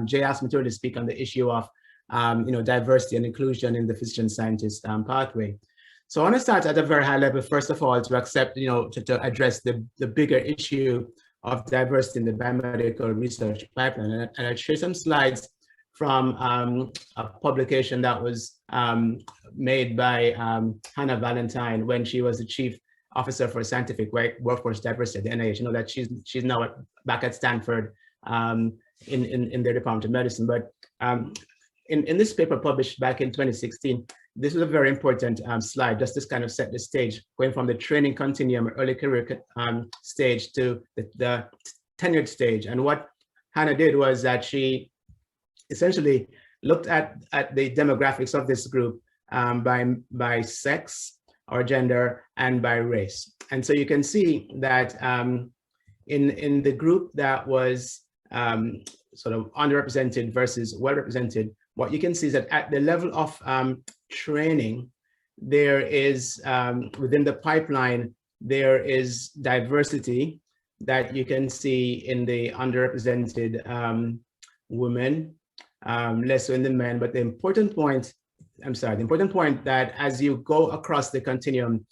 Jay asked me to really speak on the issue of diversity and inclusion in the physician scientist pathway. So I want to start at a very high level, first of all, to accept, to address the bigger issue of diversity in the biomedical research pipeline. And I'll share some slides from a publication that was made by Hannah Valentine when she was the chief officer for scientific workforce diversity at the NIH. You know that she's now back at Stanford in their Department of Medicine. But in this paper published back in 2016, this was a very important slide, just to kind of set the stage, going from the training continuum, early career stage to the tenured stage. And what Hannah did was that she essentially looked at the demographics of this group by sex or gender and by race. And so you can see that in the group that was sort of underrepresented versus well-represented, what you can see is that at the level of training, there is, within the pipeline, there is diversity that you can see in the underrepresented women, less so in the men. But the important point that as you go across the continuum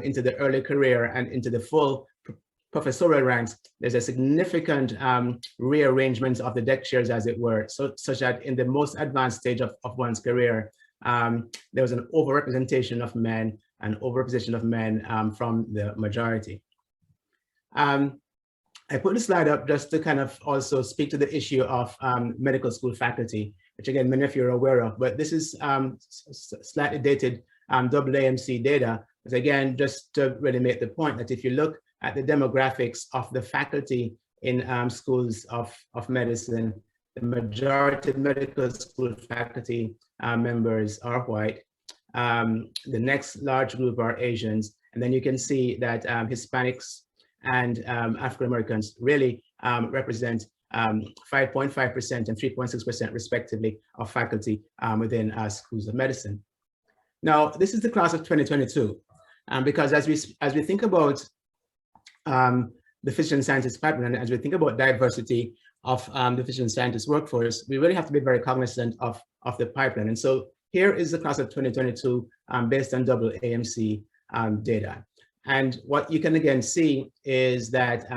into the early career and into the full professorial ranks, there's a significant rearrangement of the deck chairs, as it were, such that in the most advanced stage of one's career, there was an overrepresentation of men and overrepresentation of men from the majority. I put the slide up just to kind of also speak to the issue of medical school faculty, which again, many of you are aware of, but this is slightly dated AAIMC data. But again, just to really make the point that if you look at the demographics of the faculty in schools of medicine, the majority of medical school faculty members are white. The next large group are Asians. And then you can see that Hispanics and African Americans really represent 5.5% and 3.6% respectively of faculty within schools of medicine. Now, this is the class of 2022, because as we think about the physician scientist pipeline, as we think about diversity of the physician scientist workforce, we really have to be very cognizant of the pipeline. And so here is the class of 2022 based on AAIMC data. And what you can again see is that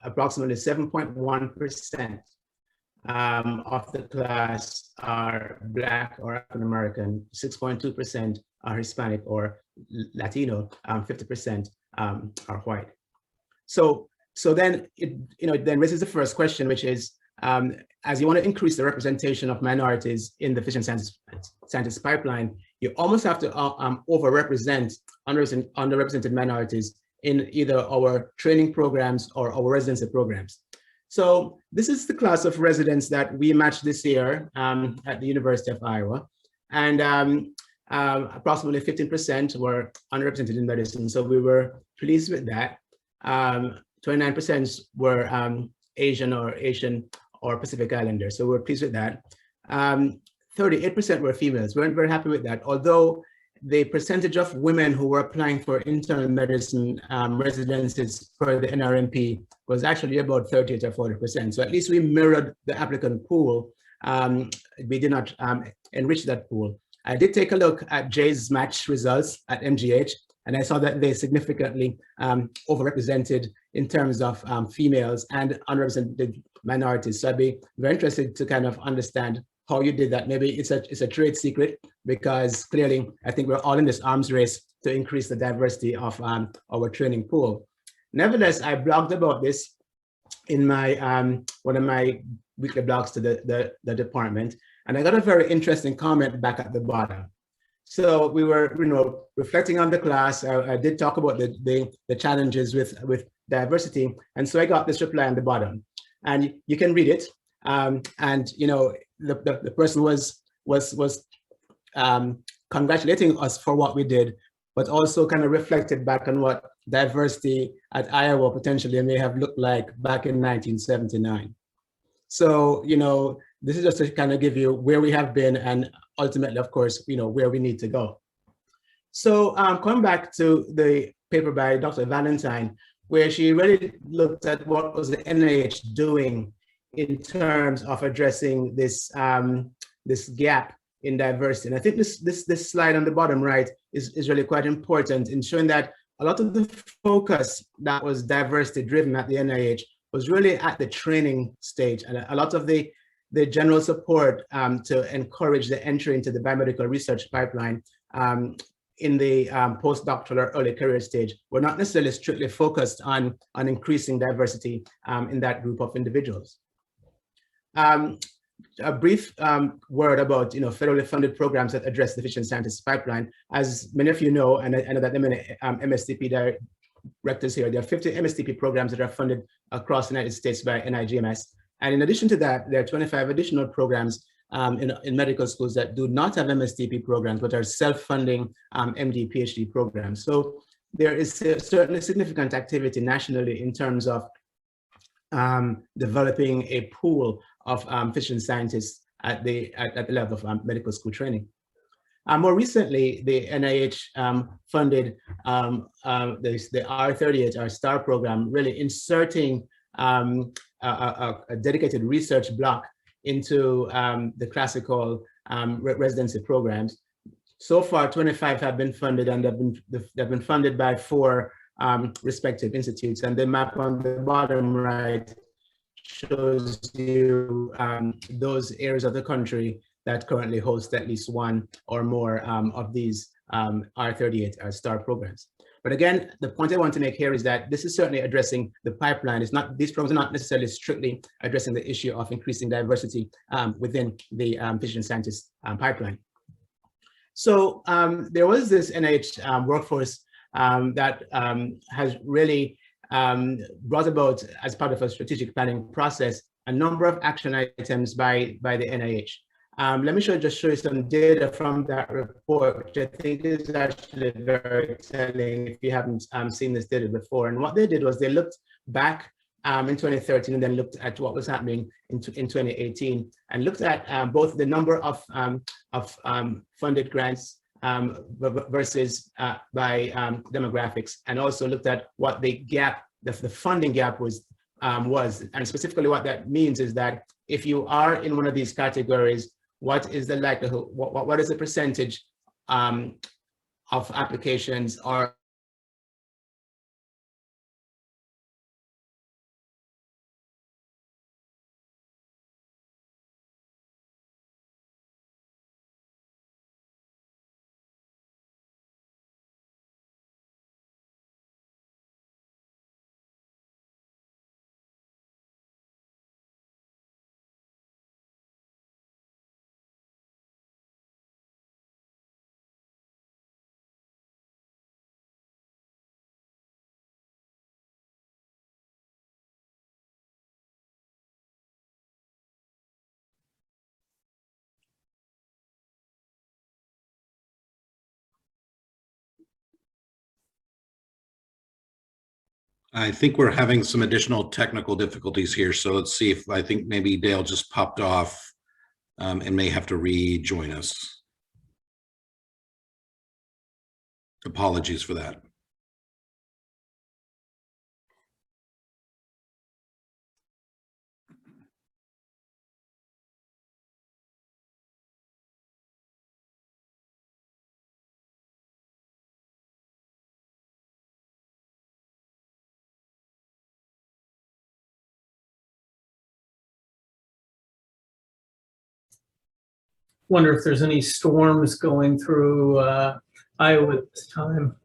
approximately 7.1% of the class are Black or African American, 6.2% are Hispanic or Latino, 50% are white. So then it then raises the first question, which is, as you want to increase the representation of minorities in the physician scientist pipeline, you almost have to overrepresent underrepresented minorities in either our training programs or our residency programs. So this is the class of residents that we matched this year at the University of Iowa. And approximately 15% were underrepresented in medicine. So we were pleased with that. 29% were Asian or Pacific Islander. So we're pleased with that. 38% were females. We weren't very happy with that, although the percentage of women who were applying for internal medicine residencies per the NRMP was actually about 38 or 40%. So at least we mirrored the applicant pool. We did not enrich that pool. I did take a look at Jay's match results at MGH, and I saw that they significantly overrepresented in terms of females and underrepresented minorities. So I'd be very interested to kind of understand how you did that. Maybe it's a trade secret, because clearly I think we're all in this arms race to increase the diversity of our training pool. Nevertheless, I blogged about this in my one of my weekly blogs to the department, and I got a very interesting comment back at the bottom. So we were, reflecting on the class. I did talk about the challenges with diversity, and so I got this reply on the bottom, and you can read it. The person was congratulating us for what we did, but also kind of reflected back on what diversity at Iowa potentially may have looked like back in 1979. So, this is just to kind of give you where we have been and ultimately, of course, where we need to go. So coming back to the paper by Dr. Valentine, where she really looked at what was the NIH doing in terms of addressing this, this gap in diversity. And I think this slide on the bottom right is really quite important in showing that a lot of the focus that was diversity driven at the NIH was really at the training stage, and a lot of the general support to encourage the entry into the biomedical research pipeline in the postdoctoral or early career stage were not necessarily strictly focused on increasing diversity in that group of individuals. A brief word about federally funded programs that address the physician scientist pipeline. As many of you know, and I know that there are many MSTP directors here, there are 50 MSTP programs that are funded across the United States by NIGMS. And in addition to that, there are 25 additional programs in medical schools that do not have MSTP programs, but are self-funding MD, PhD programs. So there is certainly significant activity nationally in terms of developing a pool of physician scientists at the level of medical school training. More recently, the NIH funded the R38, our STAR program, really inserting a dedicated research block into the classical residency programs. So far, 25 have been funded, and they've been funded by 4 respective institutes. And the map on the bottom right shows you those areas of the country that currently host at least one or more of these R38 STAR programs. But again, the point I want to make here is that this is certainly addressing the pipeline. It's not, these programs are not necessarily strictly addressing the issue of increasing diversity within the physician scientist pipeline. So there was this NIH workforce that has really brought about, as part of a strategic planning process, a number of action items by the NIH. Let me just show you some data from that report, which I think is actually very telling if you haven't seen this data before. And what they did was they looked back in 2013 and then looked at what was happening in 2018 and looked at both the number of funded grants versus by demographics, and also looked at what the gap, the funding gap was. And specifically what that means is that if you are in one of these categories, what is the likelihood, what is the percentage of applications or I think we're having some additional technical difficulties here. So let's see if, I think maybe Dale just popped off and may have to rejoin us. Apologies for that. Wonder if there's any storms going through Iowa at this time.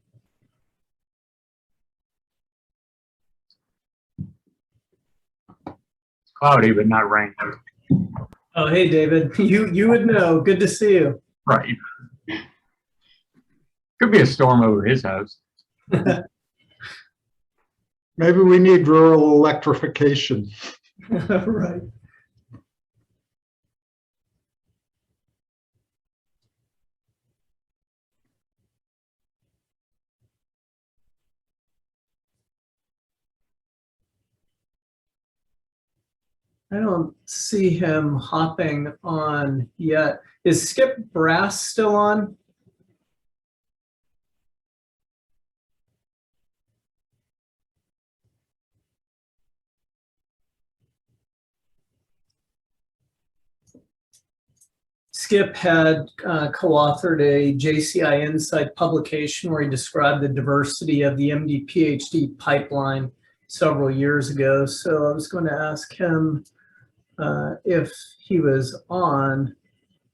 It's cloudy, but not rain. Oh, hey, David, you would know. Good to see you. Right. Could be a storm over his house. Maybe we need rural electrification. Right. I don't see him hopping on yet. Is Skip Brass still on? Skip had co-authored a JCI Insight publication where he described the diversity of the MD PhD pipeline several years ago. So I was going to ask him if he was on,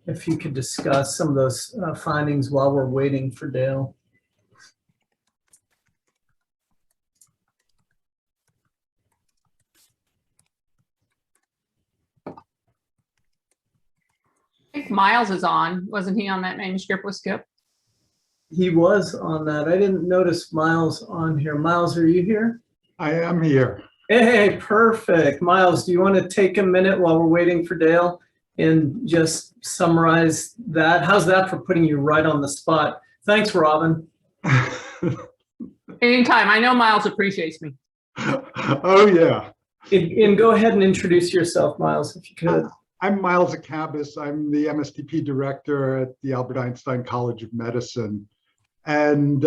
if you could discuss some of those findings while we're waiting for Dale. I think Miles is on. Wasn't he on that manuscript with Skip? He was on that. I didn't notice Miles on here. Miles, are you here? I am here. Hey, perfect. Miles, do you want to take a minute while we're waiting for Dale and just summarize that? How's that for putting you right on the spot? Thanks, Robin. Anytime. I know Miles appreciates me. Oh, yeah. And go ahead and introduce yourself, Miles, if you could. I'm Miles Akabis. I'm the MSTP director at the Albert Einstein College of Medicine. And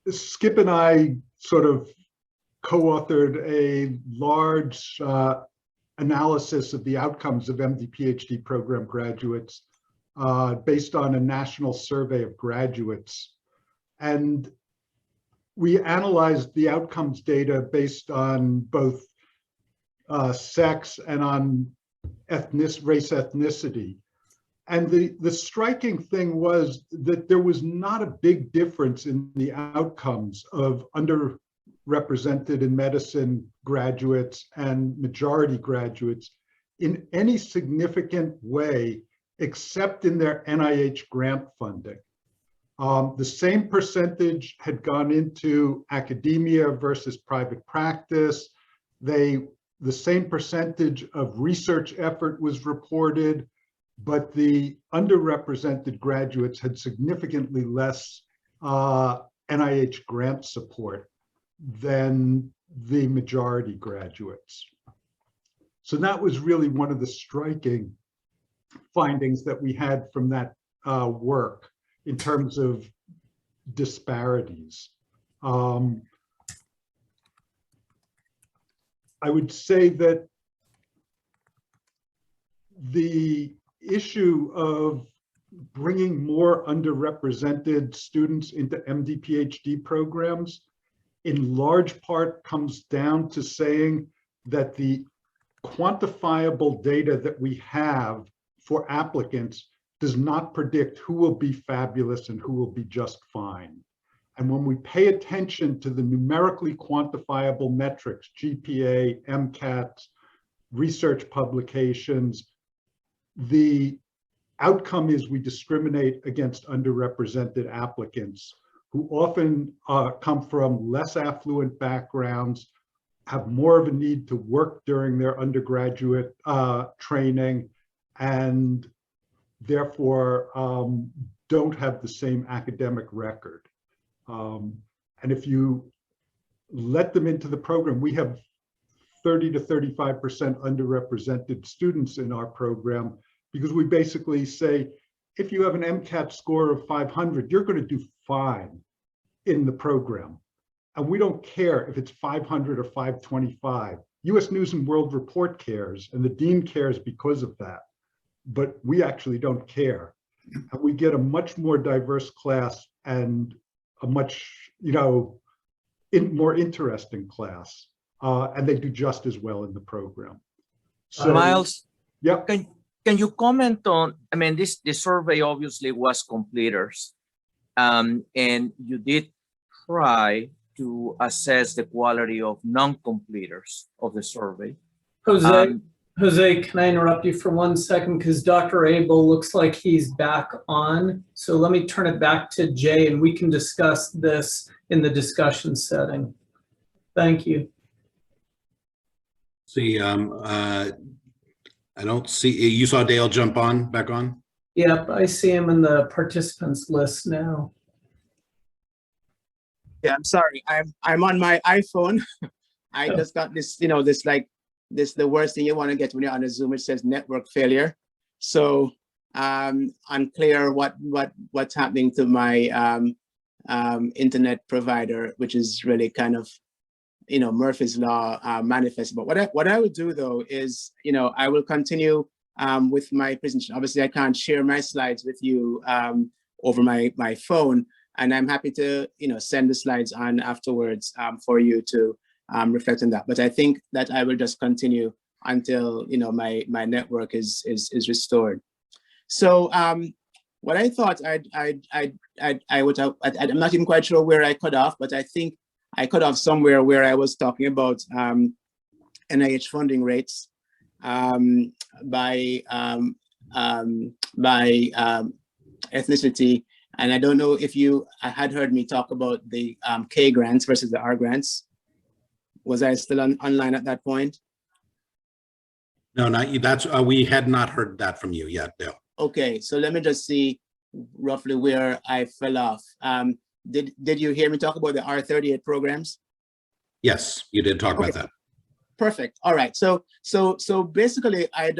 Skip and I sort of co-authored a large analysis of the outcomes of MD PhD program graduates based on a national survey of graduates. And we analyzed the outcomes data based on both sex and on race ethnicity. And the striking thing was that there was not a big difference in the outcomes of underrepresented in medicine graduates and majority graduates in any significant way, except in their NIH grant funding. The same percentage had gone into academia versus private practice. The same percentage of research effort was reported, but the underrepresented graduates had significantly less NIH grant support than the majority graduates. So that was really one of the striking findings that we had from that work in terms of disparities. I would say that the issue of bringing more underrepresented students into MD PhD programs in large part comes down to saying that the quantifiable data that we have for applicants does not predict who will be fabulous and who will be just fine. And when we pay attention to the numerically quantifiable metrics, GPA, MCAT, research publications, the outcome is we discriminate against underrepresented applicants who often come from less affluent backgrounds, have more of a need to work during their undergraduate training, and therefore don't have the same academic record. And if you let them into the program, we have 30 to 35% underrepresented students in our program, because we basically say, if you have an MCAT score of 500, you're going to do fine in the program. And we don't care if it's 500 or 525. US News and World Report cares, and the dean cares because of that. But we actually don't care. And we get a much more diverse class and a much, more interesting class. And they do just as well in the program. So, Miles, yep. Can you comment on, I mean, this survey obviously was completers, and you did try to assess the quality of non-completers of the survey. Jose, can I interrupt you for 1 second? Because Dr. Abel looks like he's back on. So let me turn it back to Jay and we can discuss this in the discussion setting. Thank you. See, I don't see, you saw Dale jump back on? Yep, I see him in the participants list now. Yeah, I'm sorry. I'm on my iPhone. I just got this, the worst thing you want to get when you're on a Zoom, it says network failure. So unclear what's happening to my internet provider, which is really kind of, Murphy's Law manifest. But what I would do though is, I will continue with my presentation. Obviously, I can't share my slides with you over my phone, and I'm happy to send the slides on afterwards for you to reflect on that. But I think that I will just continue until my network is restored. So what I thought I would have, I'm not even quite sure where I cut off, but I think I cut off somewhere where I was talking about NIH funding rates by ethnicity. And I don't know if you had heard me talk about the K grants versus the R grants. Was I still online at that point? No, not you. That's we had not heard that from you yet, Bill. Okay, so let me just see roughly where I fell off. Did you hear me talk about the R38 programs? Yes, you did talk about that. Perfect. All right. So basically, I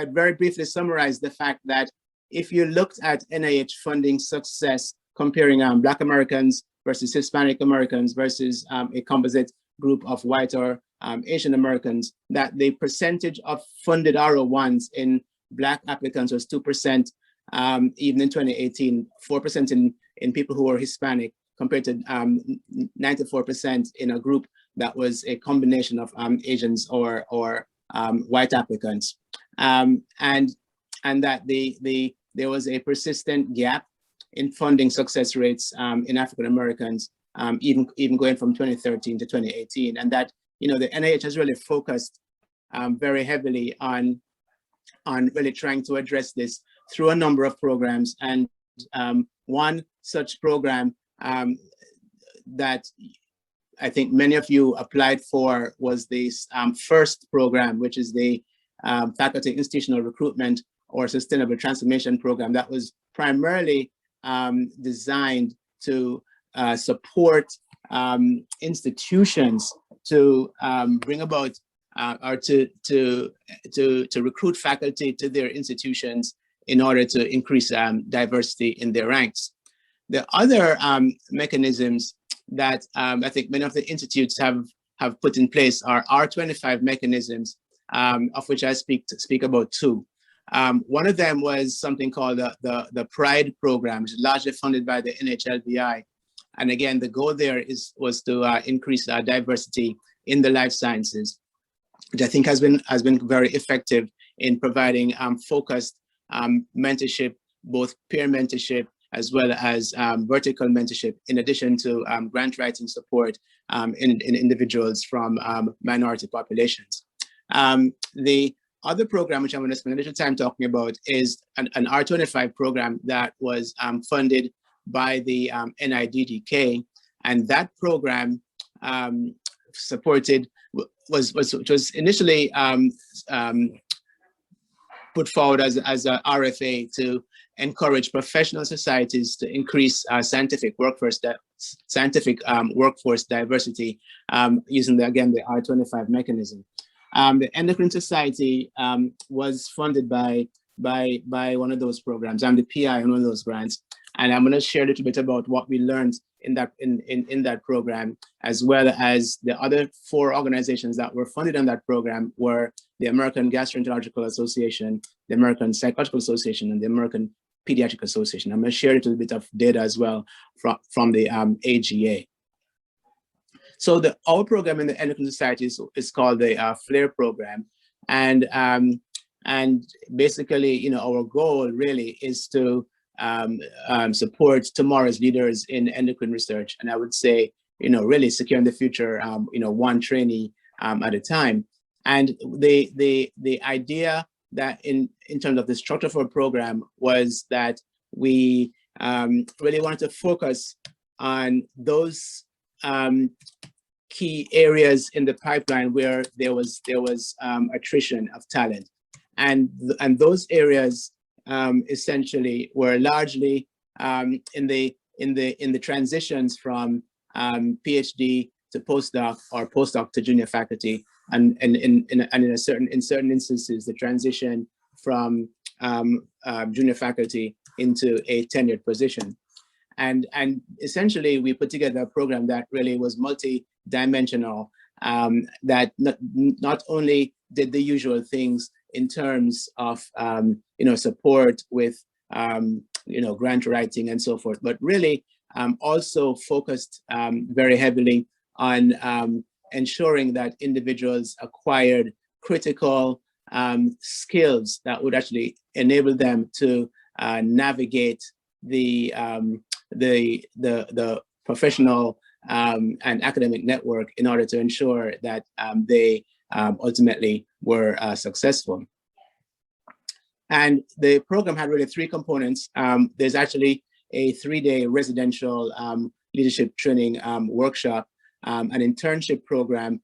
very briefly summarized the fact that if you looked at NIH funding success comparing Black Americans versus Hispanic Americans versus a composite group of white or Asian Americans, that the percentage of funded R01s in Black applicants was 2%, even in 2018, 4% in people who were Hispanic, compared to 94% in a group that was a combination of Asians or white applicants, and that there was a persistent gap in funding success rates in African Americans, even going from 2013 to 2018, and that the NIH has really focused very heavily on really trying to address this through a number of programs, and one such program that I think many of you applied for was this FIRST program, which is the Faculty Institutional Recruitment or Sustainable Transformation Program that was primarily designed to support institutions to bring about or to recruit faculty to their institutions in order to increase diversity in their ranks. The other mechanisms that I think many of the institutes have put in place are R25 mechanisms, of which I speak about two. One of them was something called the PRIDE program, which is largely funded by the NHLBI. And again, the goal there was to increase diversity in the life sciences, which I think has been very effective in providing focused mentorship, both peer mentorship as well as vertical mentorship, in addition to grant writing support in individuals from minority populations. The other program, which I'm going to spend a little time talking about, is an R25 program that was funded by the NIDDK, and that program was initially put forward as a RFA to encourage professional societies to increase scientific workforce diversity using the R25 mechanism. The Endocrine Society was funded by one of those programs. I'm the PI on one of those grants, and I'm going to share a little bit about what we learned in that program, as well as the other 4 organizations that were funded on that program were the American Gastroenterological Association, the American Psychological Association, and the American Pediatric Association. I'm going to share a little bit of data as well from the AGA. So our program in the Endocrine Society is called the FLAIR program, and basically, our goal really is to support tomorrow's leaders in endocrine research, and I would say, really securing the future, one trainee at a time. And the idea that in terms of the structure for a program was that we really wanted to focus on those key areas in the pipeline where there was attrition of talent, and those areas essentially were largely in the transitions from PhD to postdoc or postdoc to junior faculty, and in certain instances the transition from junior faculty into a tenured position. And essentially we put together a program that really was multi-dimensional, that not only did the usual things in terms of, support with, grant writing and so forth, but really also focused very heavily on ensuring that individuals acquired critical skills that would actually enable them to navigate the professional and academic network in order to ensure that they ultimately were successful. And the program had really three components. There's actually a 3-day residential leadership training workshop, an internship program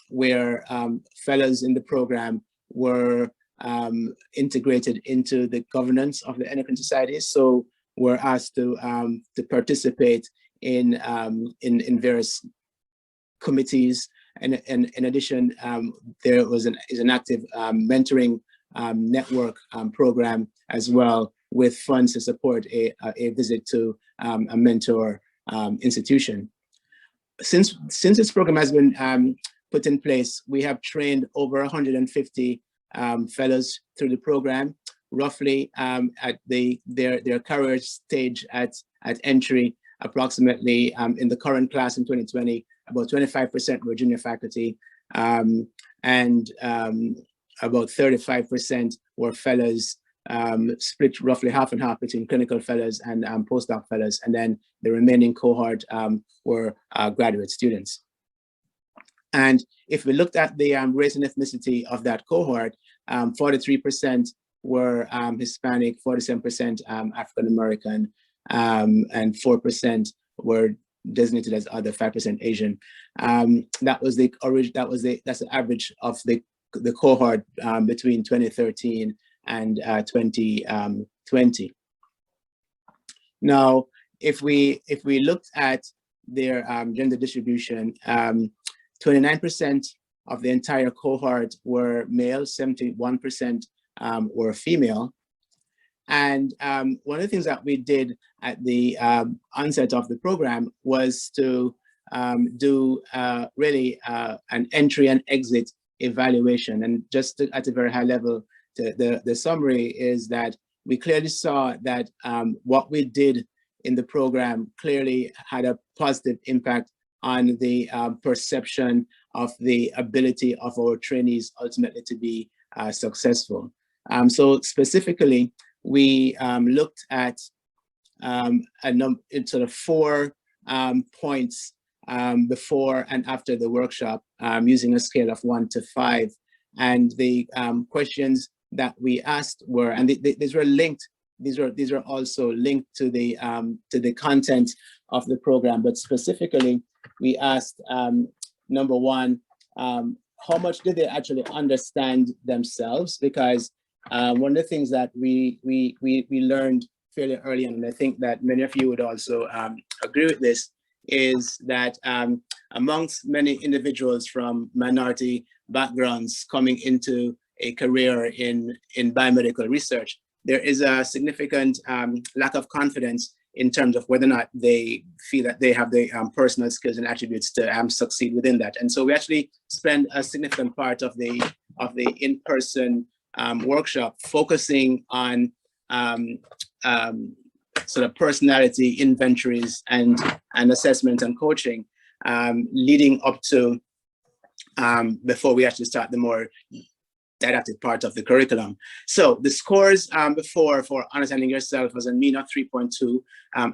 where fellows in the program were integrated into the governance of the endocrine societies. So were asked to participate in various committees. And in addition, there was an active mentoring network program as well, with funds to support a visit to a mentor institution. Since this program has been put in place, we have trained over 150 fellows through the program, roughly at their career stage at entry. Approximately in the current class in 2020, about 25% were junior faculty, and about 35% were fellows, split roughly half and half between clinical fellows and postdoc fellows, and then the remaining cohort were graduate students. And if we looked at the race and ethnicity of that cohort, 43% were Hispanic, 47% African American, and 4% were designated as other, 5% Asian. That's the average of the cohort between 2013 and 2020. Now, if we looked at their gender distribution, 29% of the entire cohort were male, 71% were female. And one of the things that we did at the onset of the program was to do really an entry and exit evaluation. And just at a very high level, the summary is that we clearly saw that what we did in the program clearly had a positive impact on the perception of the ability of our trainees ultimately to be successful. So specifically, we looked at sort of 4 points before and after the workshop using a scale of 1 to 5. And the questions that we asked were, and these were linked, these are also linked to the content of the program, but specifically we asked, number 1, how much did they actually understand themselves? Because one of the things that we learned fairly early on, and I think that many of you would also agree with this, is that amongst many individuals from minority backgrounds coming into a career in biomedical research, there is a significant lack of confidence in terms of whether or not they feel that they have the personal skills and attributes to succeed within that. And so we actually spend a significant part of the in-person workshop focusing on sort of personality inventories and assessment and coaching, leading up to before we actually start the more didactic part of the curriculum. So the scores before for understanding yourself was a mean of 3.2.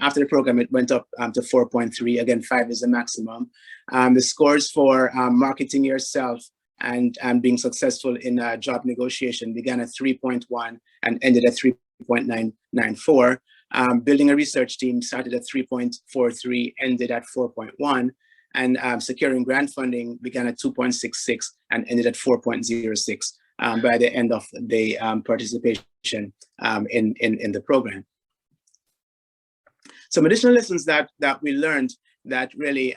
After the program, it went up to 4.3. Again, 5 is the maximum. The scores for marketing yourself and being successful in job negotiation began at 3.1 and ended at 3.994. Building a research team started at 3.43, ended at 4.1. And securing grant funding began at 2.66 and ended at 4.06 by the end of the participation in the program. Some additional lessons that we learned that really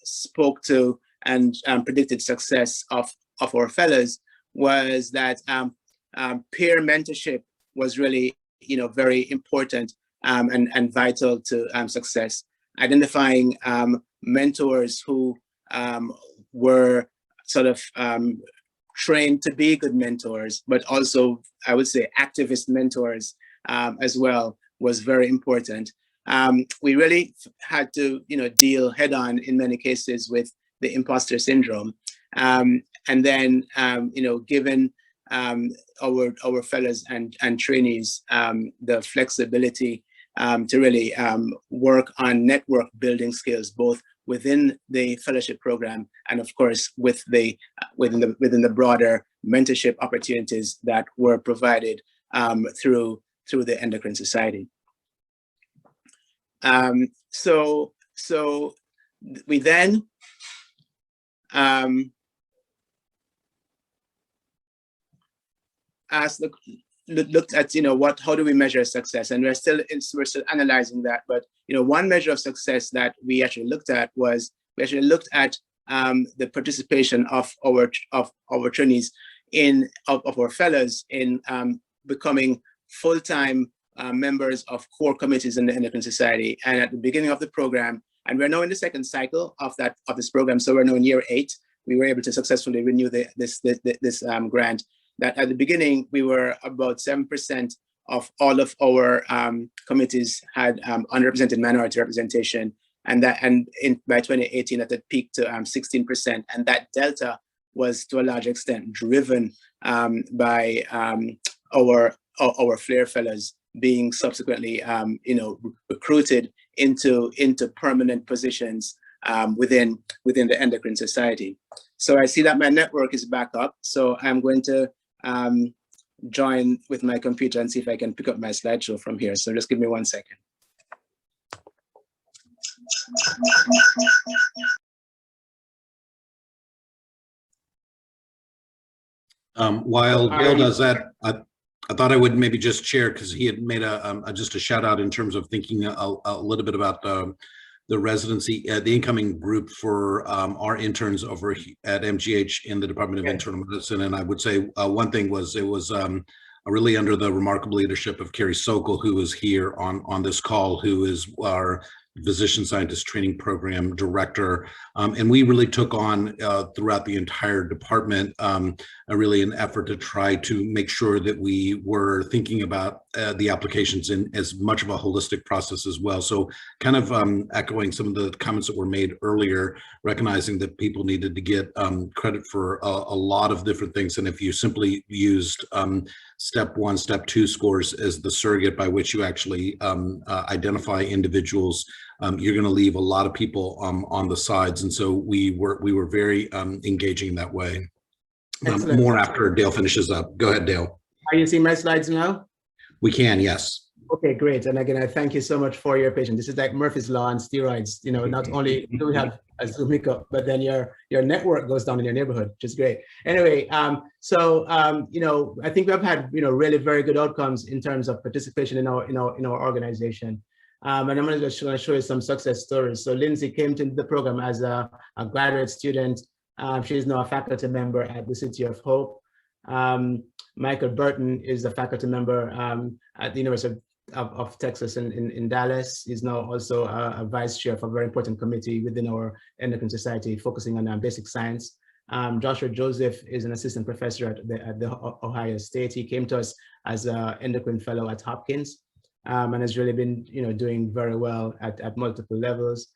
spoke to and predicted success of our fellows was that peer mentorship was really, very important and vital to success. Identifying mentors who were sort of trained to be good mentors, but also, I would say, activist mentors as well, was very important. We really had to, deal head on in many cases with the imposter syndrome. And then, given our fellows and trainees the flexibility to really work on network building skills, both within the fellowship program and, of course, within the broader mentorship opportunities that were provided through the Endocrine Society. So we then looked at how do we measure success, and we're still analyzing that. But one measure of success that we actually looked at was the participation of our trainees of our fellows in becoming full-time members of core committees in the Endocrine Society. And at the beginning of the program, and we're now in the second cycle of this program, so we're now in year 8, we were able to successfully renew this grant. That at the beginning, we were about 7% of all of our committees had underrepresented minority representation, and by 2018, that had peaked to 16%, and that delta was to a large extent driven by our FLAIR fellows being subsequently recruited into permanent positions within the Endocrine Society. So I see that my network is back up, so I'm going to join with my computer and see if I can pick up my slideshow from here. So just give me 1 second. While Bill does that, I thought I would maybe just share, because he had made just a shout out in terms of thinking a little bit about the residency, the incoming group for our interns over at MGH in the Department of Internal Medicine. And I would say one thing was, it was really under the remarkable leadership of Carrie Sokol, who is here on this call, who is our physician scientist training program director. And we really took on throughout the entire department really an effort to try to make sure that we were thinking about the applications in as much of a holistic process as well. So kind of echoing some of the comments that were made earlier, recognizing that people needed to get credit for a lot of different things. And if you simply used step 1, step 2 scores as the surrogate by which you actually identify individuals, you're going to leave a lot of people on the sides. And so we were very engaging in that way. More after Dale finishes up. Go ahead, Dale. Are you seeing my slides now? We can, yes. Okay, great. And again, I thank you so much for your patience. This is like Murphy's Law on steroids. Not only do we have a Zoom hiccup, but then your network goes down in your neighborhood, which is great. Anyway, I think we've had really very good outcomes in terms of participation in our organization. And I'm going to show you some success stories. So Lindsay came to the program as a graduate student. She is now a faculty member at the City of Hope. Michael Burton is a faculty member at the University of Texas in Dallas. He's now also a vice chair of a very important committee within our Endocrine Society, focusing on basic science. Joshua Joseph is an assistant professor at the Ohio State. He came to us as an endocrine fellow at Hopkins, and has really been doing very well at multiple levels.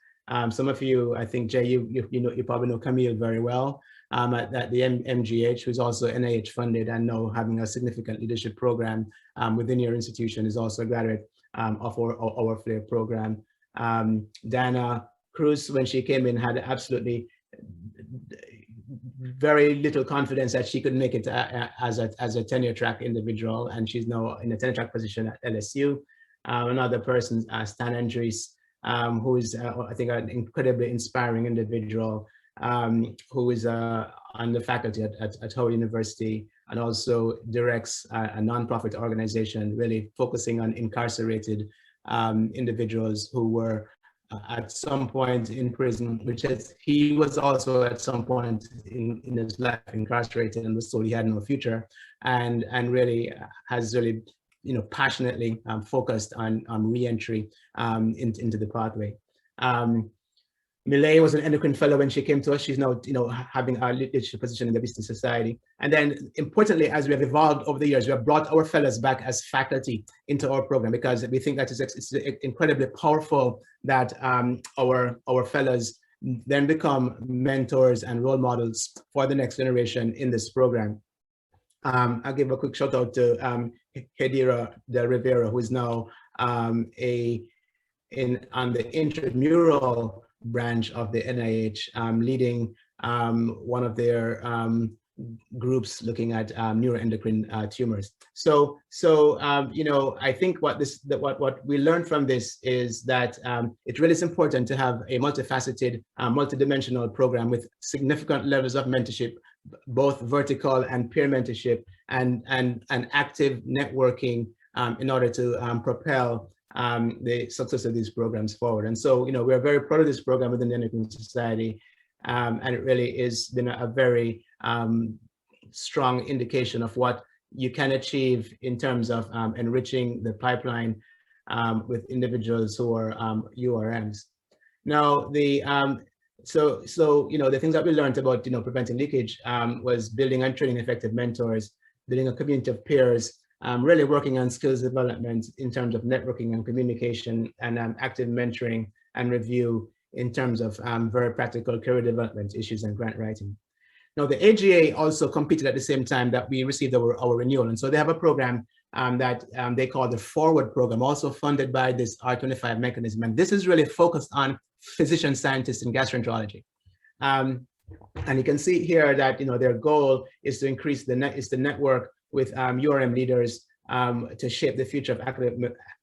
Some of you, I think, Jay, you probably know Camille very well at the MGH, who's also NIH funded and now having a significant leadership program within your institution, is also a graduate of our FLAIR program. Dana Cruz, when she came in, had absolutely very little confidence that she could make it as a tenure track individual, and she's now in a tenure track position at LSU. Another person, Stan Andres, who is, I think, an incredibly inspiring individual, who is on the faculty at Howard University, and also directs a nonprofit organization really focusing on incarcerated individuals who were at some point in prison, he was also at some point in his life incarcerated and was told he had no future, and really has really passionately focused on re-entry into the pathway. Milay was an endocrine fellow when she came to us. She's now, having a leadership position in the Business Society. And then importantly, as we have evolved over the years, we have brought our fellows back as faculty into our program because we think that it's incredibly powerful that our fellows then become mentors and role models for the next generation in this program. I'll give a quick shout out to Hedira de Rivera, who is now on the intramural branch of the NIH, leading one of their groups looking at neuroendocrine tumors. So I think what we learned from this is that it really is important to have a multifaceted, multidimensional program with significant levels of mentorship, both vertical and peer mentorship, and active networking in order to propel the success of these programs forward. And so, we're very proud of this program within the Endocrine Society, and it really has been a very strong indication of what you can achieve in terms of enriching the pipeline with individuals who are URMs. Now, the things that we learned about preventing leakage was building and training effective mentors, building a community of peers, really working on skills development in terms of networking and communication, and active mentoring and review in terms of very practical career development issues and grant writing. Now, the AGA also competed at the same time that we received our renewal. And so they have a program that they call the Forward program, also funded by this R25 mechanism. And this is really focused on physician scientists in gastroenterology. And you can see here that their goal is to increase the network with URM leaders to shape the future of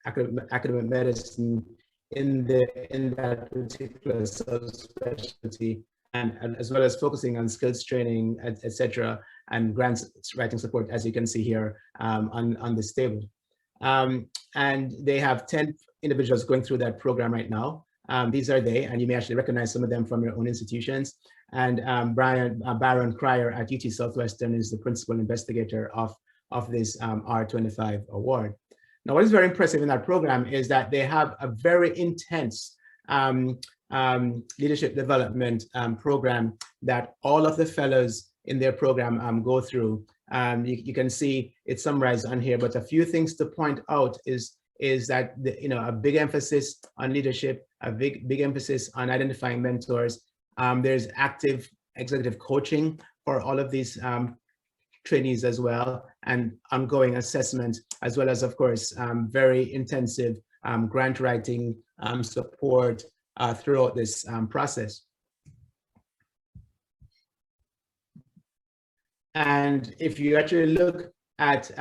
academic medicine in that particular subspecialty, and as well as focusing on skills training, etc., and grants writing support, as you can see here on this table. And they have 10 individuals going through that program right now. These are they, and you may actually recognize some of them from your own institutions. And Baron Cryer at UT Southwestern is the principal investigator of this R25 award. Now, what is very impressive in that program is that they have a very intense leadership development program that all of the fellows in their program go through. You can see it summarized on here, but a few things to point out is that a big emphasis on leadership, a big emphasis on identifying mentors. There's active executive coaching for all of these trainees as well, and ongoing assessment, as well as, of course, very intensive grant writing support throughout this process. And if you actually look at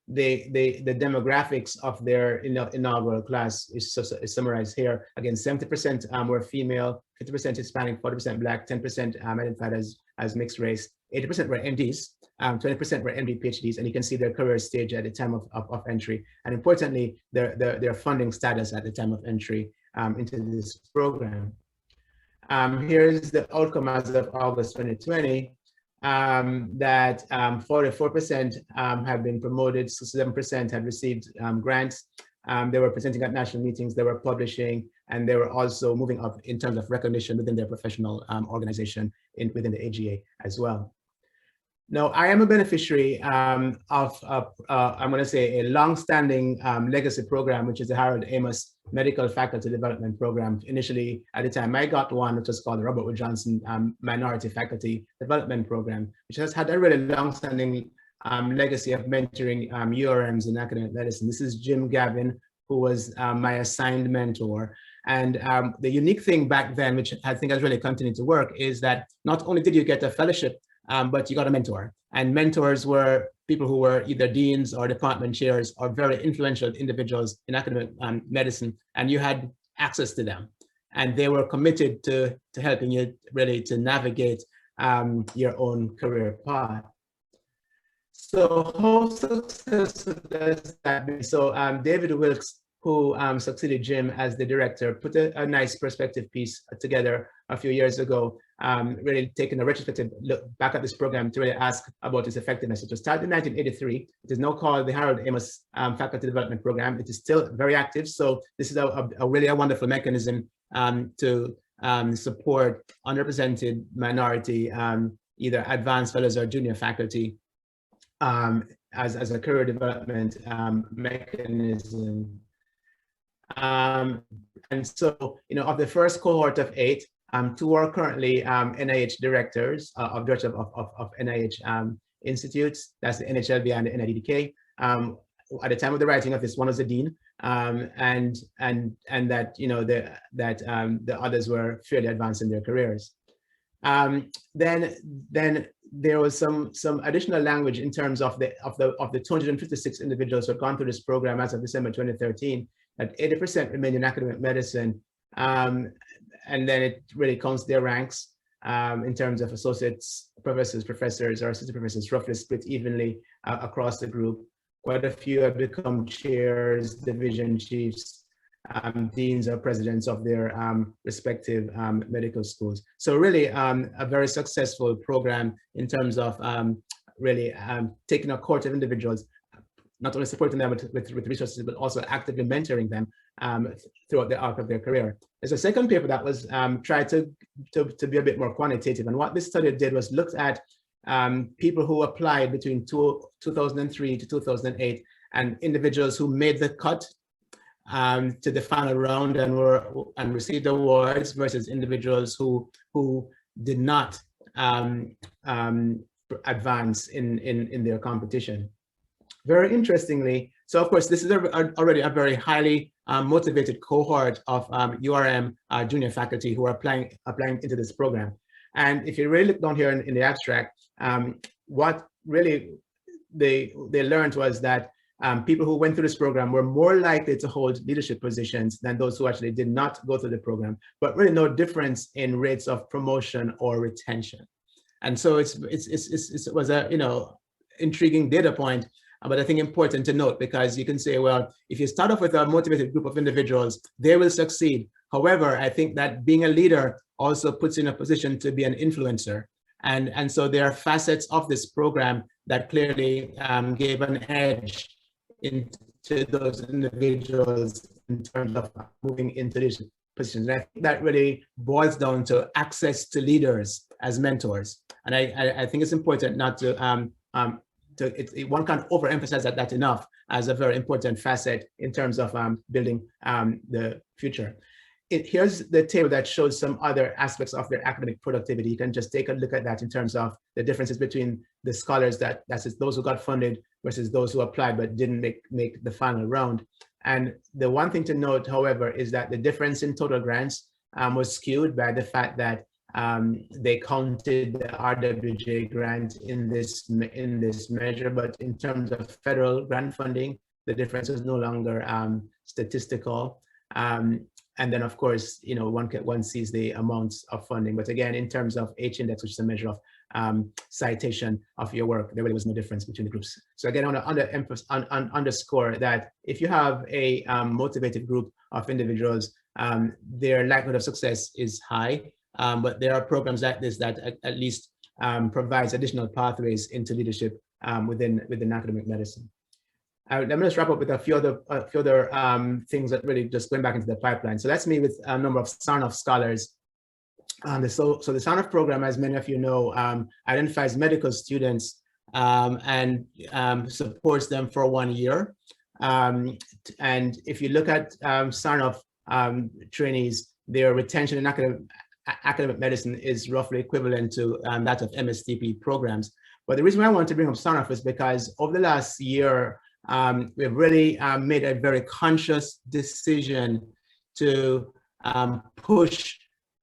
the demographics of their inaugural class, is summarized here. Again, 70% were female, 50% Hispanic, 40% Black, 10% identified as mixed race, 80% were MDs, 20% were MD PhDs, and you can see their career stage at the time of entry, and importantly, their funding status at the time of entry into this program. Here's the outcome as of August 2020. That 44% have been promoted, 67% had received grants. They were presenting at national meetings, they were publishing, and they were also moving up in terms of recognition within their professional organization within the AGA as well. Now, I am a beneficiary of, I'm going to say, a long-standing legacy program, which is the Harold Amos Medical Faculty Development Program. Initially, at the time, I got one, which was called the Robert Wood Johnson Minority Faculty Development Program, which has had a really long-standing legacy of mentoring URMs in academic medicine. This is Jim Gavin, who was my assigned mentor. And the unique thing back then, which I think has really continued to work, is that not only did you get a fellowship, but you got a mentor. And mentors were people who were either deans or department chairs or very influential individuals in academic medicine, and you had access to them. And they were committed to helping you really to navigate your own career path. So how successful does that be? So David Wilkes, who succeeded Jim as the director, put a nice perspective piece together a few years ago, really taking a retrospective look back at this program to really ask about its effectiveness. It was started in 1983. It is now called the Harold Amos Faculty Development Program. It is still very active. So this is a really wonderful mechanism to support underrepresented minority, either advanced fellows or junior faculty as a career development mechanism. And so, of the first cohort of 8, 2 are currently NIH directors of NIH institutes. That's the NHLBI and the NIDDK. At the time of the writing of this, one was a dean, and that the others were fairly advanced in their careers. Then there was some additional language in terms of the 256 individuals who had gone through this program as of December 2013. That 80% remain in academic medicine, and then it really counts their ranks in terms of associates, professors, or assistant professors, roughly split evenly across the group. Quite a few have become chairs, division chiefs, deans or presidents of their respective medical schools. So really a very successful program in terms of really taking a cohort of individuals, not only supporting them with resources, but also actively mentoring them throughout the arc of their career. There's a second paper that was tried to be a bit more quantitative. And what this study did was looked at people who applied between 2003 to 2008 and individuals who made the cut to the final round and received awards versus individuals who did not advance in their competition. Very interestingly, so of course, this is already a very highly motivated cohort of URM junior faculty who are applying into this program. And if you really look down here in the abstract, what really they learned was that people who went through this program were more likely to hold leadership positions than those who actually did not go through the program, but really no difference in rates of promotion or retention. And so it was a intriguing data point, but I think important to note, because you can say, well, if you start off with a motivated group of individuals, they will succeed. However, I think that being a leader also puts you in a position to be an influencer. And so there are facets of this program that clearly gave an edge into those individuals in terms of moving into these positions. And I think that really boils down to access to leaders as mentors. And I think it's important not to, one can't overemphasize that enough as a very important facet in terms of building the future. Here's the table that shows some other aspects of their academic productivity. You can just take a look at that in terms of the differences between the scholars that's those who got funded versus those who applied but didn't make the final round. And the one thing to note, however, is that the difference in total grants was skewed by the fact that they counted the RWJ grant in this measure, but in terms of federal grant funding, the difference is no longer statistical. And then, of course, one sees the amounts of funding. But again, in terms of H-index, which is a measure of citation of your work, there really was no difference between the groups. So again, I want to underscore that if you have a motivated group of individuals, their likelihood of success is high. But there are programs like this that at least provides additional pathways into leadership within academic medicine. Let me just wrap up with a few other things that really just going back into the pipeline. So let's meet with a number of Sarnoff scholars. So the Sarnoff program, as many of you know, identifies medical students and supports them for 1 year. And if you look at Sarnoff trainees, their retention in academic medicine is roughly equivalent to that of MSTP programs. But the reason why I want to bring up Sarnoff is because over the last year, we've really made a very conscious decision to push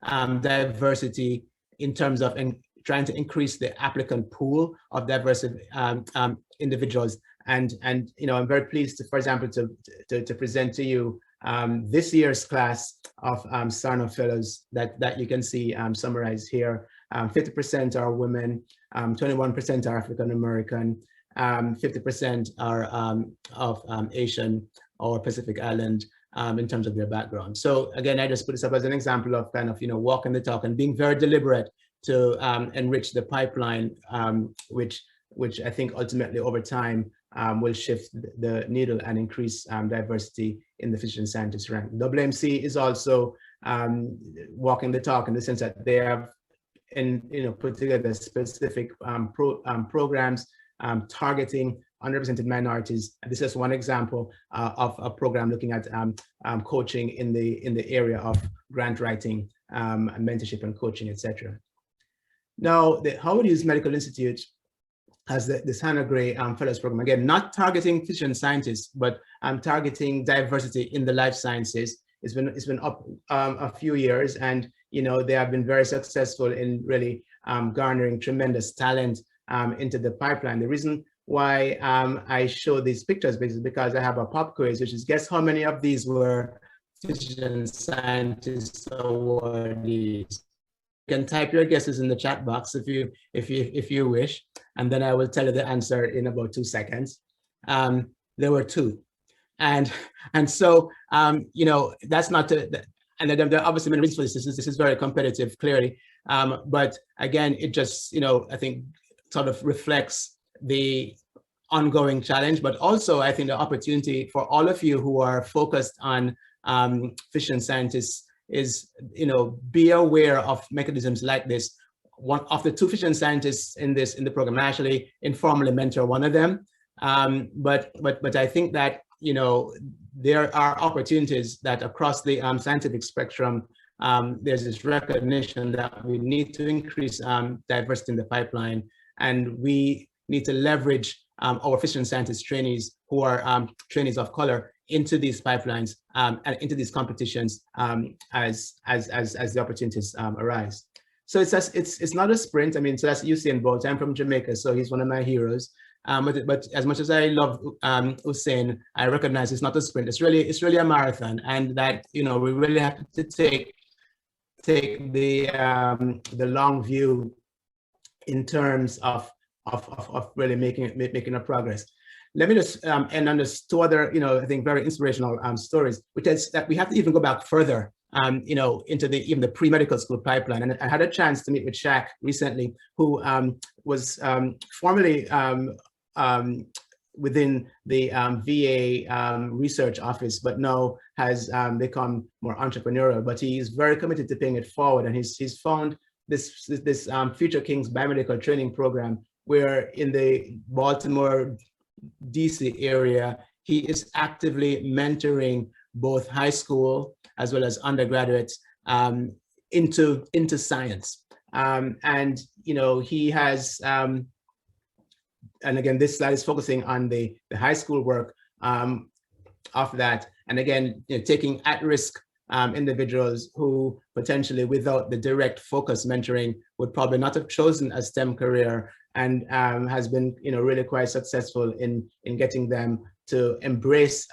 diversity in terms of trying to increase the applicant pool of diverse individuals. And I'm very pleased to, for example, to present to you this year's class of Sarnoff fellows that you can see summarized here. 50% are women, 21% are African American, 50% are of Asian or Pacific Island in terms of their background. So again, I just put this up as an example of kind of, walking the talk and being very deliberate to enrich the pipeline, which I think ultimately over time will shift the needle and increase diversity in the physician scientist rank. AAIMC is also walking the talk in the sense that they have put together specific programs targeting underrepresented minorities. And this is one example of a program looking at coaching in the area of grant writing, mentorship and coaching, etc. Now, the Howard Hughes Medical Institute has this Hannah Gray Fellows Program, again, not targeting physician scientists, but targeting diversity in the life sciences. It's been up a few years, and they have been very successful in really garnering tremendous talent into the pipeline. The reason why I show these pictures is because I have a pop quiz, which is guess how many of these were physician scientists awardees. You can type your guesses in the chat box if you wish, and then I will tell you the answer in about 2 seconds. There were 2, and so that's not to, and there are obviously many reasons for this. This is very competitive, clearly, but again, it just I think sort of reflects the ongoing challenge, but also I think the opportunity for all of you who are focused on physician scientists is, be aware of mechanisms like this. One of the 2 physician scientists in the program, I actually informally mentor one of them. But I think that, there are opportunities that across the scientific spectrum, there's this recognition that we need to increase diversity in the pipeline, and we need to leverage our physician scientist trainees who are trainees of color into these pipelines and into these competitions as the opportunities arise. So it's not a sprint. I mean, so that's Usain Bolt. I'm from Jamaica, so he's one of my heroes. But as much as I love Usain, I recognize it's not a sprint. It's really a marathon, and that we really have to take the long view in terms of really making a progress. Let me just end on this 2 other, I think very inspirational stories, which is that we have to even go back further, into even the pre-medical school pipeline. And I had a chance to meet with Shaq recently, who was formerly within the VA research office, but now has become more entrepreneurial. But he's very committed to paying it forward, and he's found this Future Kings biomedical training program, where in the Baltimore, DC area, he is actively mentoring both high school as well as undergraduates into science. And he has, and again, this slide is focusing on the high school work of that. And again, taking at-risk individuals who potentially, without the direct focus mentoring, would probably not have chosen a STEM career, and has been really quite successful in getting them to embrace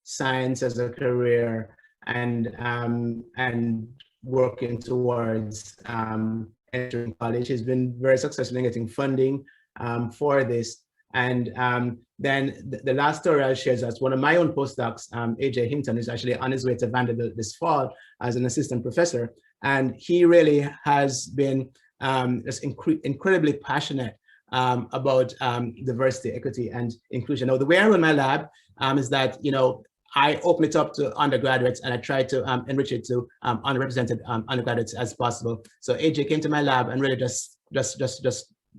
science as a career and working towards entering college. He's been very successful in getting funding for this. And then the last story I'll share is that one of my own postdocs, AJ Hinton, is actually on his way to Vanderbilt this fall as an assistant professor. And he really has been just incredibly passionate about diversity, equity, and inclusion. Now, the way I run my lab is that, I open it up to undergraduates, and I try to enrich it to underrepresented undergraduates as possible. So AJ came to my lab and really just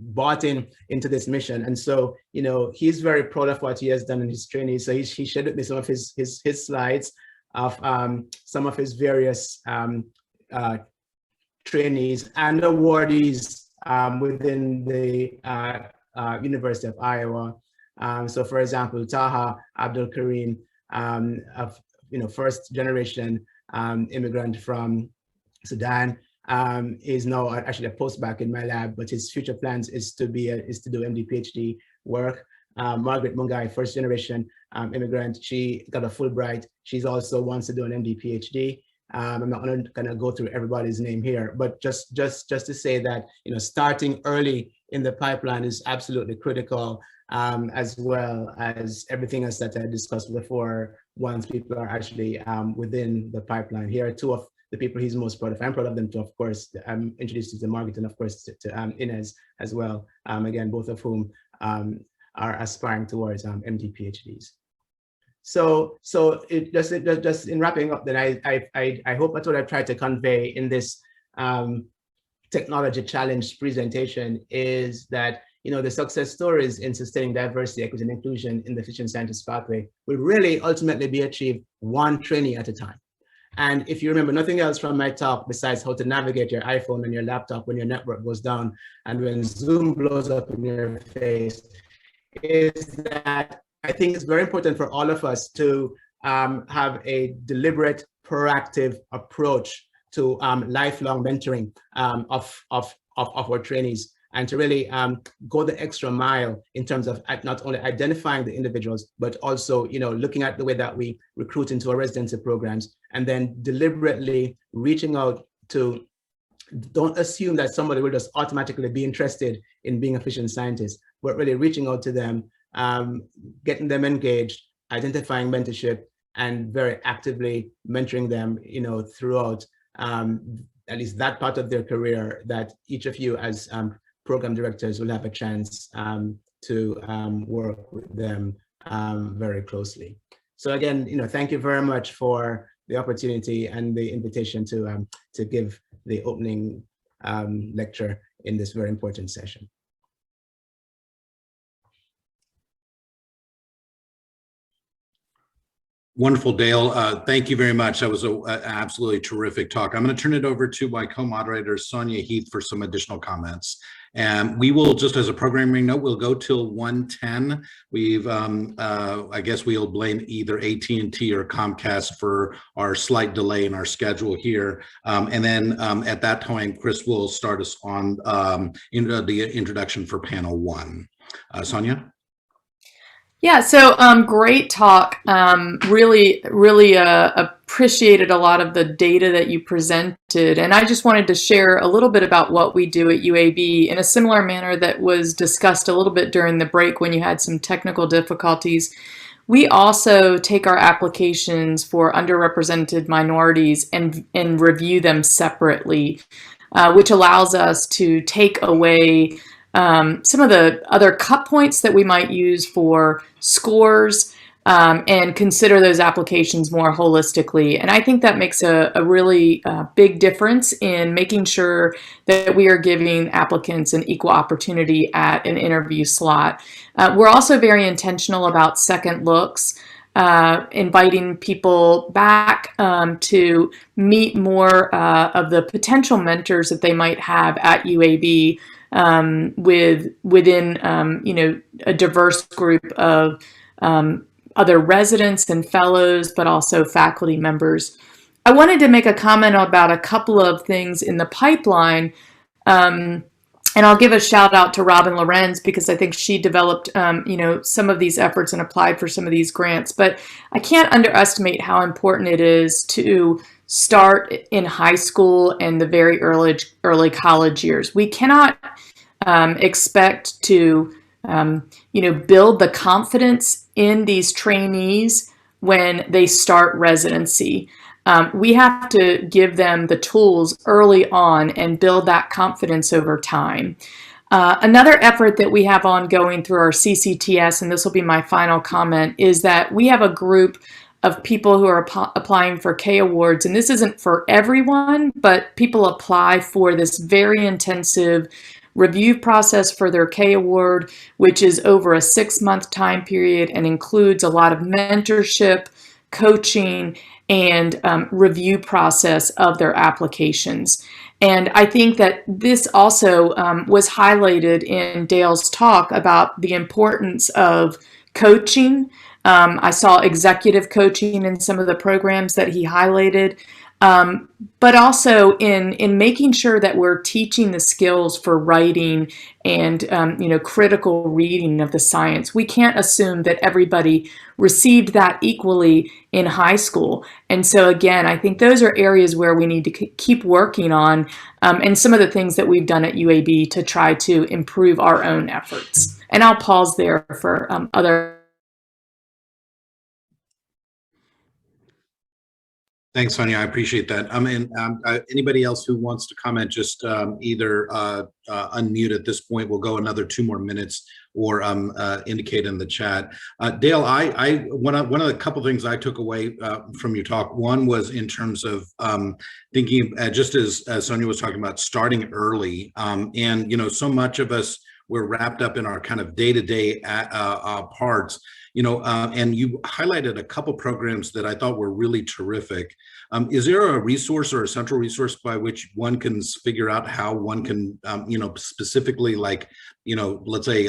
bought into this mission. And so, he's very proud of what he has done in his training. So he shared with me some of his slides of some of his various trainees and awardees within the University of Iowa. So for example, Taha Abdul Kareem, first generation immigrant from Sudan, is now actually a postback in my lab, but his future plans is to do MD PhD work. Margaret Mungai, first generation immigrant, she got a Fulbright. She's also wants to do an MD PhD. I'm not gonna go through everybody's name here, but just to say that starting early in the pipeline is absolutely critical, as well as everything else that I discussed before. Once people are actually within the pipeline, here are 2 of the people he's most proud of. I'm proud of them too, of course. I'm introduced to Margaret and of course to Inez as well. Again, both of whom are aspiring towards MD PhDs. So it just in wrapping up, then I hope that's what I've tried to convey in this technology challenge presentation, is that the success stories in sustaining diversity, equity, and inclusion in the physician scientist pathway will really ultimately be achieved one trainee at a time. And if you remember nothing else from my talk besides how to navigate your iPhone and your laptop when your network goes down and when Zoom blows up in your face, is that I think it's very important for all of us to have a deliberate, proactive approach to lifelong mentoring of our trainees, and to really go the extra mile in terms of not only identifying the individuals, but also looking at the way that we recruit into our residency programs, and then deliberately reaching out to, don't assume that somebody will just automatically be interested in being a physician scientist, but really reaching out to them, getting them engaged, identifying mentorship, and very actively mentoring them throughout at least that part of their career, that each of you as program directors will have a chance to work with them very closely. So again, thank you very much for the opportunity and the invitation to give the opening lecture in this very important session. Wonderful, Dale. Thank you very much. That was an absolutely terrific talk. I'm going to turn it over to my co-moderators, Sonya, Heath, for some additional comments. And we will, just as a programming note, we'll go till 1:10. We've, I guess we'll blame either AT&T or Comcast for our slight delay in our schedule here. And then at that time, Chris will start us on the introduction for panel 1. Sonya? Yeah, so great talk. Really appreciated a lot of the data that you presented. And I just wanted to share a little bit about what we do at UAB in a similar manner that was discussed a little bit during the break when you had some technical difficulties. We also take our applications for underrepresented minorities and review them separately, which allows us to take away some of the other cut points that we might use for scores and consider those applications more holistically. And I think that makes a really big difference in making sure that we are giving applicants an equal opportunity at an interview slot. We're also very intentional about second looks, inviting people back to meet more of the potential mentors that they might have at UAB. Within a diverse group of other residents and fellows, but also faculty members. I wanted to make a comment about a couple of things in the pipeline, and I'll give a shout out to Robin Lorenz because I think she developed some of these efforts and applied for some of these grants. But I can't underestimate how important it is to start in high school and the very early college years. We cannot expect to build the confidence in these trainees when they start residency. We have to give them the tools early on and build that confidence over time. Another effort that we have ongoing through our CCTS, and this will be my final comment, is that we have a group of people who are applying for K awards, and this isn't for everyone, but people apply for this very intensive review process for their K award, which is over a 6-month time period and includes a lot of mentorship, coaching, and review process of their applications. And I think that this also was highlighted in Dale's talk about the importance of coaching. I saw executive coaching in some of the programs that he highlighted, but also in making sure that we're teaching the skills for writing and critical reading of the science. We can't assume that everybody received that equally in high school. And so again, I think those are areas where we need to keep working on, and some of the things that we've done at UAB to try to improve our own efforts. And I'll pause there for other Thanks, Sonya. I appreciate that. Anybody else who wants to comment, just either unmute at this point. We'll go another 2 more minutes, or indicate in the chat. Dale, one of the couple things I took away from your talk. One was in terms of thinking, just as Sonya was talking about, starting early, and so much of us, we're wrapped up in our kind of day-to-day parts, and you highlighted a couple programs that I thought were really terrific. Is there a resource or a central resource by which one can figure out how one can, specifically, like, let's say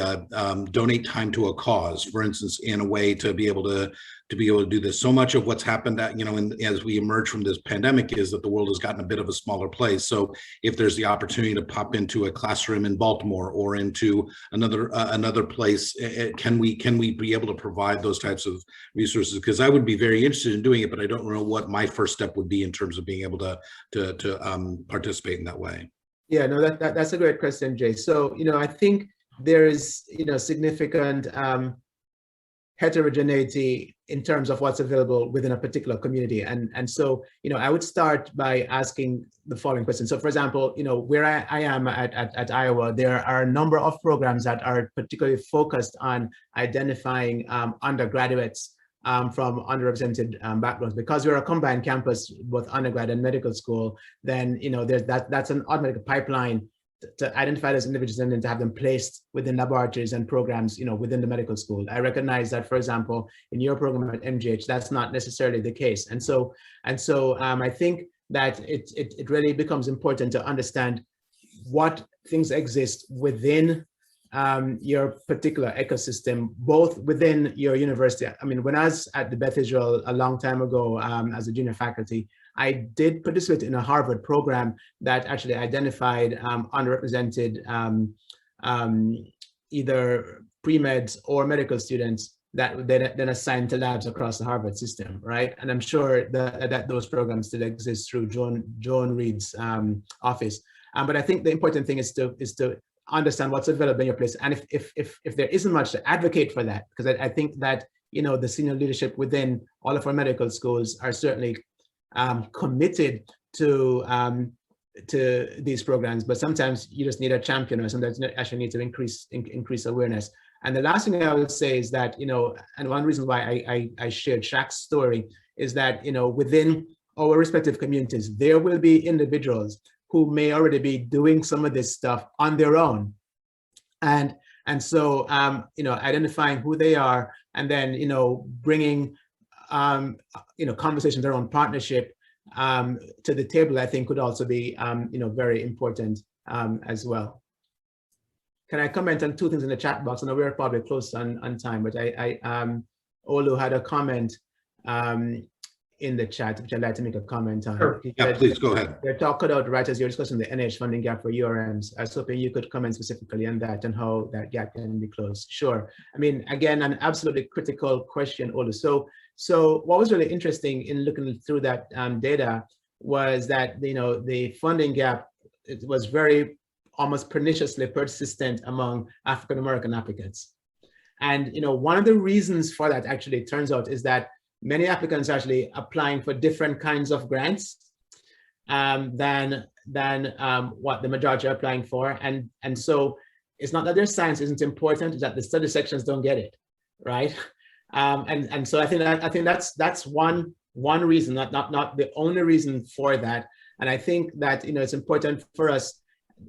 donate time to a cause, for instance, in a way to be able to do this? So much of what's happened as we emerge from this pandemic is that the world has gotten a bit of a smaller place. So if there's the opportunity to pop into a classroom in Baltimore or into another place, can we be able to provide those types of resources? Because I would be very interested in doing it, but I don't know what my first step would be in terms of being able to participate in that way. Yeah, no, that's a great question, Jay. So, I think there is, significant heterogeneity in terms of what's available within a particular community. And so, I would start by asking the following question. So, for example, where I am at Iowa, there are a number of programs that are particularly focused on identifying undergraduates from underrepresented backgrounds. Because we're a combined campus, both undergrad and medical school, then that's an automatic pipeline to identify those individuals and then to have them placed within laboratories and programs, within the medical school. I recognize that, for example, in your program at MGH, that's not necessarily the case. And so I think that it really becomes important to understand what things exist within your particular ecosystem, both within your university. I mean, when I was at the Beth Israel a long time ago as a junior faculty, I did participate in a Harvard program that actually identified underrepresented either pre-meds or medical students that then assigned to labs across the Harvard system, right? And I'm sure that those programs still exist through Joan Reed's office. But I think the important thing is to understand what's available in your place. And if there isn't much, to advocate for that, because I think that the senior leadership within all of our medical schools are certainly committed to these programs, but sometimes you just need a champion, or sometimes you actually need to increase awareness. And the last thing I would say is that, and one reason why I shared Shaq's story is that, within our respective communities, there will be individuals who may already be doing some of this stuff on their own. And so, identifying who they are, and then, bringing conversations around partnership to the table, I think could also be, very important as well. Can I comment on 2 things in the chat box? I know we're probably close on time, but Olu had a comment in the chat, which I'd like to make a comment on. Sure. Yeah, please go ahead. They're talking about, right, as you're discussing the NIH funding gap for URMs. I was hoping you could comment specifically on that and how that gap can be closed. Sure. I mean, again, an absolutely critical question, Olu. So what was really interesting in looking through that data was that, the funding gap, it was very almost perniciously persistent among African-American applicants. And, one of the reasons for that, actually, it turns out, is that many applicants are actually applying for different kinds of grants than what the majority are applying for. And so it's not that their science isn't important, it's that the study sections don't get it, right? And so I think that's one reason, not the only reason for that. And I think that, it's important for us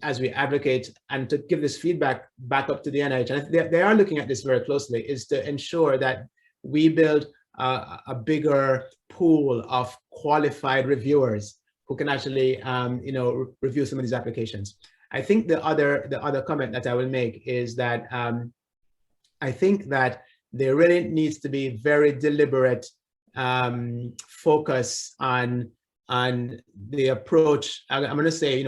as we advocate and to give this feedback back up to the NIH, and they are looking at this very closely, is to ensure that we build a bigger pool of qualified reviewers who can actually, review some of these applications. I think the other comment that I will make is that I think that there really needs to be very deliberate focus on the approach. I'm going to say,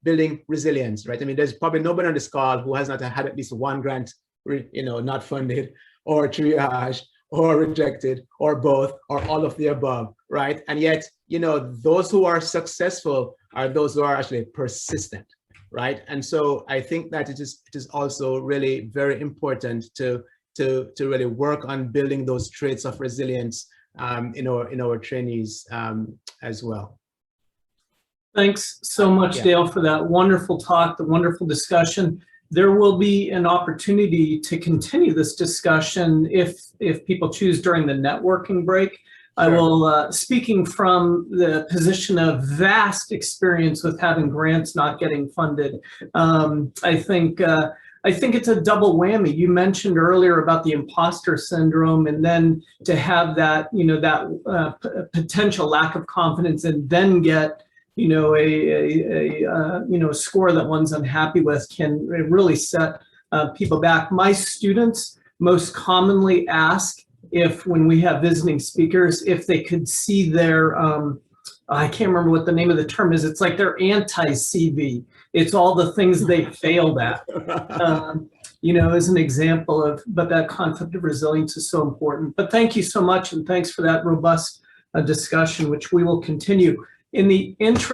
building resilience, right? I mean, there's probably nobody on this call who has not had at least one grant, not funded, or triage, or rejected, or both, or all of the above, right? And yet, those who are successful are those who are actually persistent, right? And so I think that it is also really very important to really work on building those traits of resilience in our trainees as well. Thanks so much, Yeah. Dale, for that wonderful talk, the wonderful discussion. There will be an opportunity to continue this discussion if people choose during the networking break. I will, speaking from the position of vast experience with having grants not getting funded, I think it's a double whammy. You mentioned earlier about the imposter syndrome, and then to have that, that potential lack of confidence, and then get, a score that one's unhappy with can really set people back. My students most commonly ask if, when we have visiting speakers, if they could see their, I can't remember what the name of the term is. It's like their anti-CV. It's all the things they failed at, as an example of, but that concept of resilience is so important. But thank you so much, and thanks for that robust discussion, which we will continue. In the interest